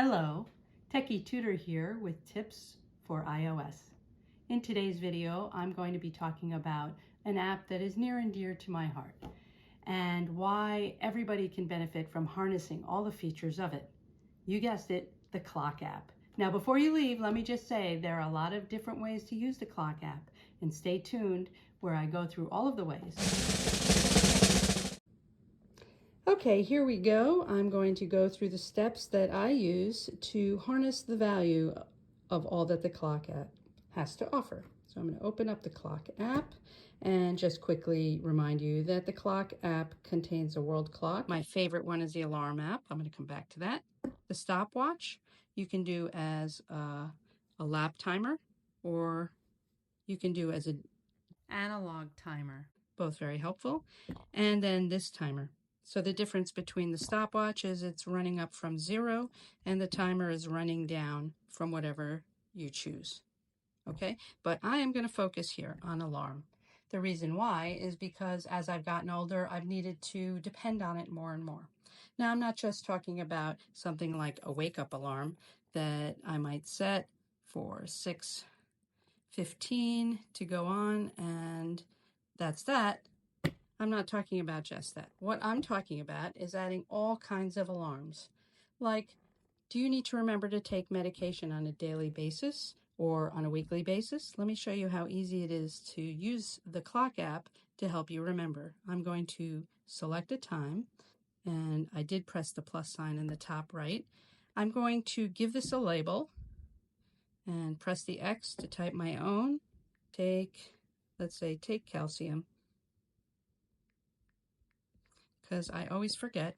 Hello, Techie Tutor here with tips for iOS. In today's video, I'm going to be talking about an app that is near and dear to my heart and why everybody can benefit from harnessing all the features of it. You guessed it, the clock app. Now, before you leave, let me just say there are a lot of different ways to use the clock app, and stay tuned where I go through all of the ways. Okay, here we go. I'm going to go through the steps that I use to harness the value of all that the clock app has to offer. So I'm going to open up the clock app and just quickly remind you that the clock app contains a world clock. My favorite one is the alarm app. I'm going to come back to that. The stopwatch you can do as a lap timer, or you can do as an analog timer. Both very helpful. And then this timer. So the difference between the stopwatch is it's running up from 0 and the timer is running down from whatever you choose. Okay, but I am going to focus here on alarm. The reason why is because as I've gotten older, I've needed to depend on it more and more. Now, I'm not just talking about something like a wake-up alarm that I might set for 6:15 to go on, and that's that. I'm not talking about just that. What I'm talking about is adding all kinds of alarms. Like, do you need to remember to take medication on a daily basis or on a weekly basis? Let me show you how easy it is to use the clock app to help you remember. I'm going to select a time, and I did press the plus sign in the top right. I'm going to give this a label and press the X to type my own. Let's say, take calcium, because I always forget.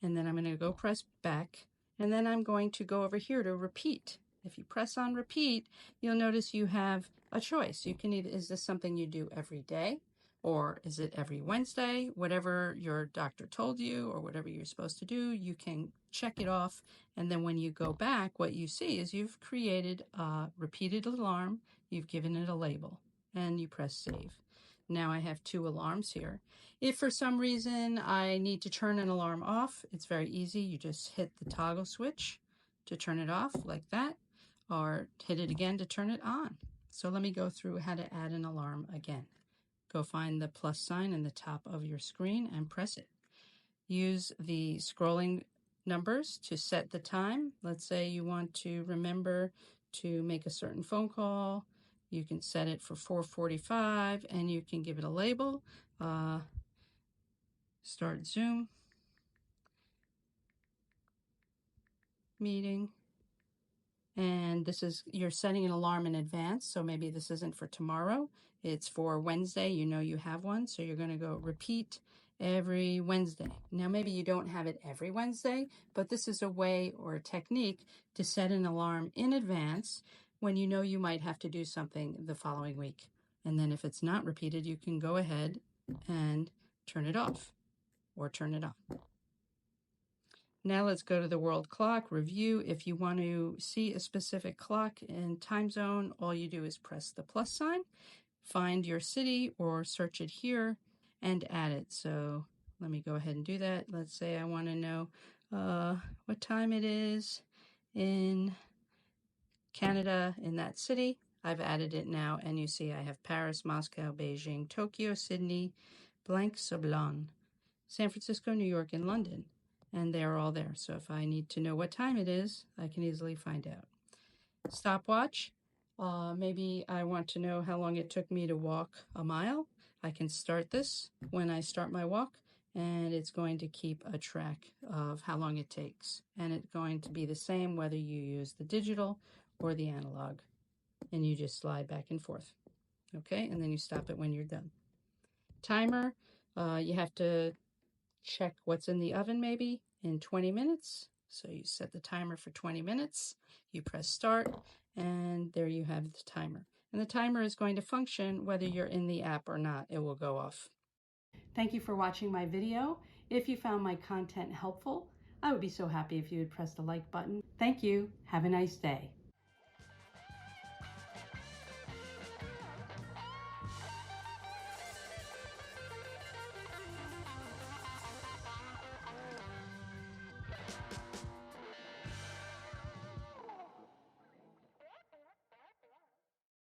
And then I'm going to go press back, and then I'm going to go over here to repeat. If you press on repeat, you'll notice you have a choice. You can either, is this something you do every day, or is it every Wednesday? Whatever your doctor told you or whatever you're supposed to do, you can check it off. And then when you go back, what you see is you've created a repeated alarm, you've given it a label, and you press save. Now I have 2 alarms here. If for some reason I need to turn an alarm off, it's very easy. You just hit the toggle switch to turn it off like that, or hit it again to turn it on. So let me go through how to add an alarm again. Go find the plus sign in the top of your screen and press it. Use the scrolling numbers to set the time. Let's say you want to remember to make a certain phone call. You can set it for 4:45 and you can give it a label. Start Zoom meeting. And this is, you're setting an alarm in advance, so maybe this isn't for tomorrow. It's for Wednesday. You know you have one, so you're going to go repeat every Wednesday. Now, maybe you don't have it every Wednesday, but this is a way or a technique to set an alarm in advance when you know you might have to do something the following week. And then if it's not repeated, you can go ahead and turn it off or turn it on. Now let's go to the world clock review. If you want to see a specific clock and time zone, all you do is press the plus sign, find your city or search it here, and add it. So let me go ahead and do that. Let's say I want to know what time it is in Canada in that city. I've added it now, and you see I have Paris, Moscow, Beijing, Tokyo, Sydney, Blanc-Sablon, San Francisco, New York, and London. And they're all there. So if I need to know what time it is, I can easily find out. Stopwatch. Maybe I want to know how long it took me to walk a mile. I can start this when I start my walk, and it's going to keep a track of how long it takes. And it's going to be the same whether you use the digital or the analog. And you just slide back and forth. Okay, and then you stop it when you're done. Timer. You have to check what's in the oven maybe in 20 minutes. So you set the timer for 20 minutes, you press start, and there you have the timer. And the timer is going to function whether you're in the app or not. It will go off. Thank you for watching my video. If you found my content helpful, I would be so happy if you would press the like button. Thank you. Have a nice day.